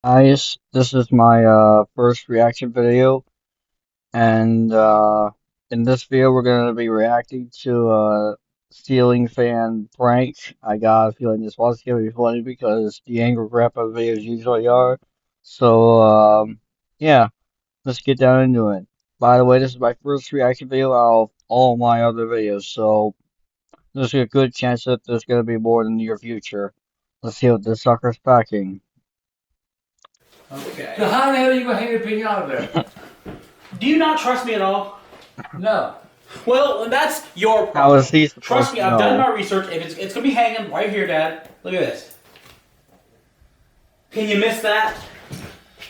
Guys, this is my first reaction video, and in this video we're gonna be reacting to Ceiling Fan Prank. I got a feeling this one's gonna be funny because the angry grandpa videos usually are. So yeah, let's get down into it. By the way, this is my first reaction video out of all my other videos, so there's a good chance that there's gonna be more in the near future. Let's see what this sucker's packing. Okay. So how the hell are you gonna hang your pinata there? Do you not trust me at all? No. Well, that's your How problem. is he supposed Trust me, to I've done know? my research. If it's gonna be hanging right here, Dad. Look at this. Can you miss that?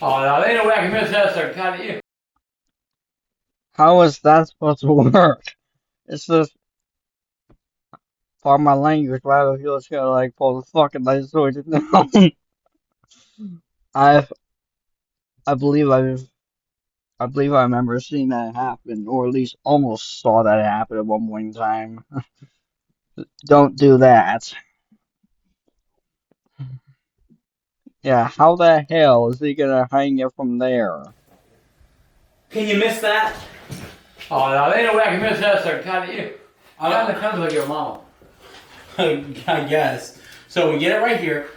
Oh no, there ain't no way I can miss that, sir. God, you. How is that supposed to work? It's just part of my language, but I have a feel it's gonna like pull the fucking light switch down. I I believe I remember seeing that happen, or at least almost saw that happen at one point in time. Don't do that. Yeah, how the hell is he gonna hang it from there? Can you miss that? Oh no, there ain't no way I can miss that, sir. God, you. I got the comes like your mama. I guess. So we get it right here.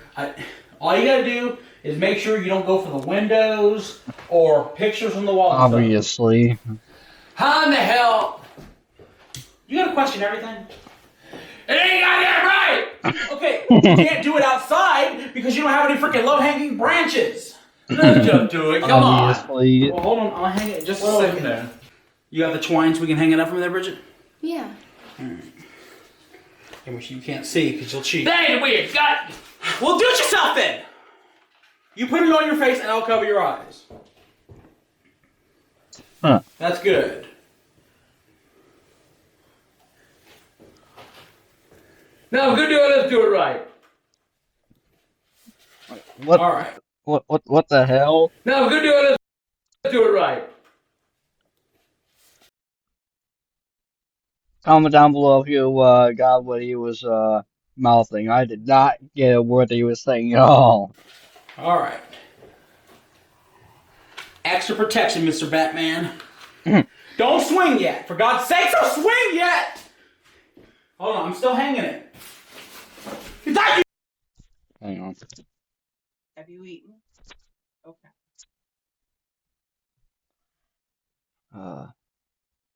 All you gotta do is make sure you don't go for the windows or pictures on the wall. and stuff. Obviously. How in the hell? You gotta question everything. It ain't got that right! Okay, you can't do it outside because you don't have any freaking low-hanging branches. Let's just do it. Come on. Obviously. Well, hold on. I'll hang it just a Well, second. there. You got the twine so we can hang it up from there, Bridget? Yeah. Which you can't see because you'll cheat. That ain't weird. God. Well, do it yourself then. You put it on your face and I'll cover your eyes. Huh. That's good. No, good do it. Let's do it right. What All right. what the hell? No, good do it. Let's do it right. Comment down below if you got what he was mouthing. I did not get a word that he was saying at all. All right. Extra protection, Mr. Batman. Don't swing yet. For God's sake, don't swing yet. Hold on. I'm still hanging it. Is that you? Hang on. Have you eaten? Okay.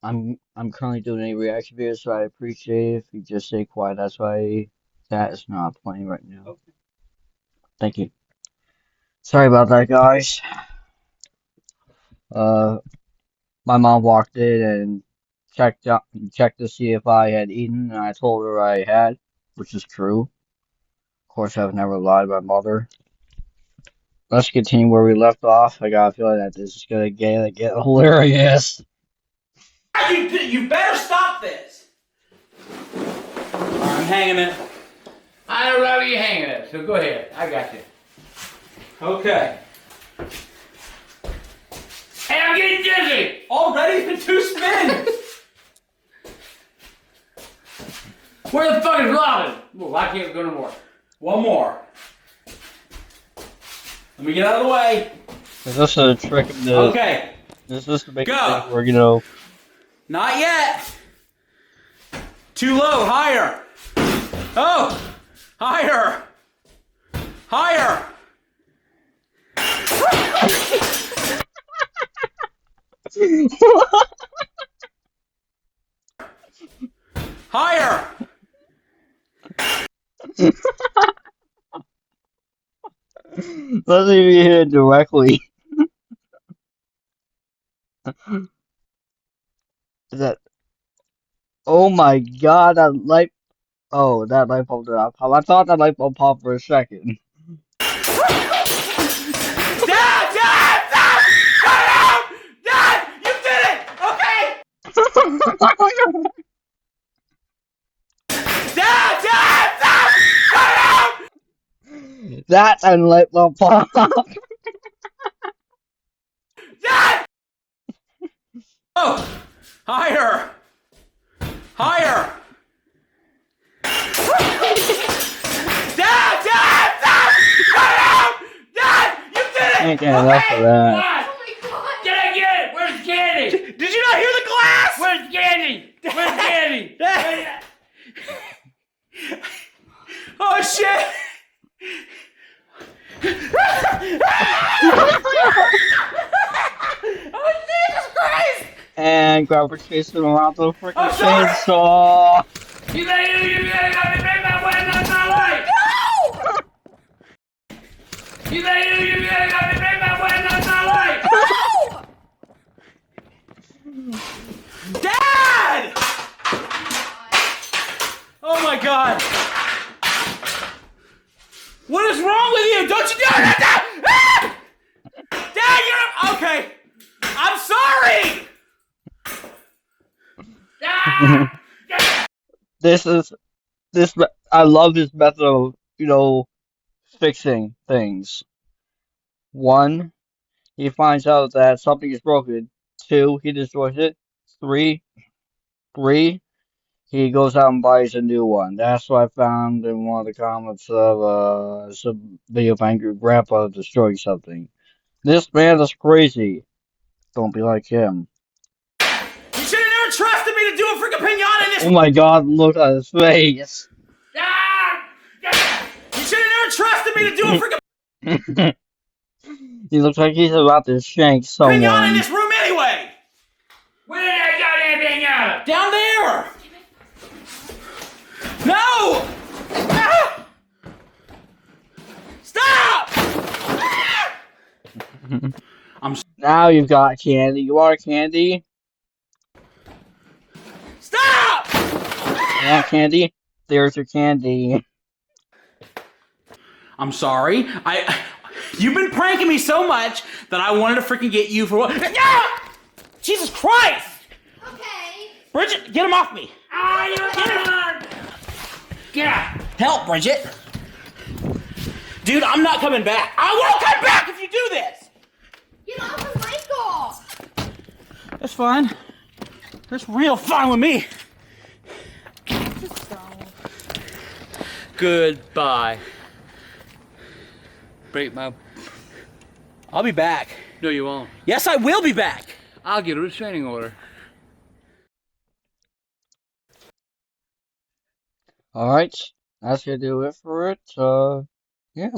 I'm currently doing a reaction video, so I appreciate it if you just stay quiet. That's why that is not playing right now. Okay. Thank you. Sorry about that, guys. My mom walked in and checked to see if I had eaten, and I told her I had, which is true. Of course, I've never lied to my mother. Let's continue where we left off. I got a feeling that this is gonna get hilarious. You better stop this. All right, I'm hanging it. I don't know where you're hanging it, so go ahead. I got you. Okay. Hey, I'm getting dizzy! Already been 2 spins. Where the fuck is Robin? Well, I can't go no more. One more. Let me get out of the way. Is this a trick of the? Okay. Is this to make Go. it think we're Not yet. Too low. Higher. Oh. Higher. Higher. Higher. Let's see if you hit it directly. Is that? Oh my God! That light. Oh, that light bulb did not pop. I thought that light bulb popped for a second. Dad! Dad! Dad! Dad! Dad! You did it! Okay! Dad! Dad! Dad! Dad! That's a light bulb pop. Dad! Oh! Higher! Higher! Dad! Dad! Dad! Dad! Dad! You did Can't get enough of that. What? Oh my god! Did I get it? Where's Candy? Did you not hear the glass? Where's Candy? Where's Candy? Oh shit! Oh Jesus Christ! And Grover chasing him around the freaking I'm sorry. chainsaw. You better bring my weapon out my life! No! You better bring my weapon out my life! No! Dad! Oh my God! What is wrong with you? Don't you do it! Ah! Dad, you're okay. I'm sorry. This I love this method of, fixing things. One, he finds out that something is broken. Two, he destroys it. Three, he goes out and buys a new one. That's what I found in one of the comments of some video of angry grandpa destroying something. This man is crazy. Don't be like him. You should have never trusted me to do a freaking pinata in this. Oh my God, look at his face. You should have never trusted me to do a freaking He looks like he's about to shank pinata in someone. this room anyway. Where did I got anything out? Down there. No! Ah! Stop! Ah! Now you've got candy. You want candy? Stop! You want candy? There's your candy. I'm sorry. You've been pranking me so much that I wanted to freaking get you for what? Ah! Jesus Christ! Okay. Bridget, get him off me. Ah, you're Get out! Help, Bridget. Dude, I'm not coming back. I won't come back if you do this. Get off of Michael! That's fine. That's real fine with me. Just go. Goodbye. Break my... I'll be back. No, you won't. Yes, I will be back. I'll get a restraining order. Alright, that's gonna do it for it. Yeah.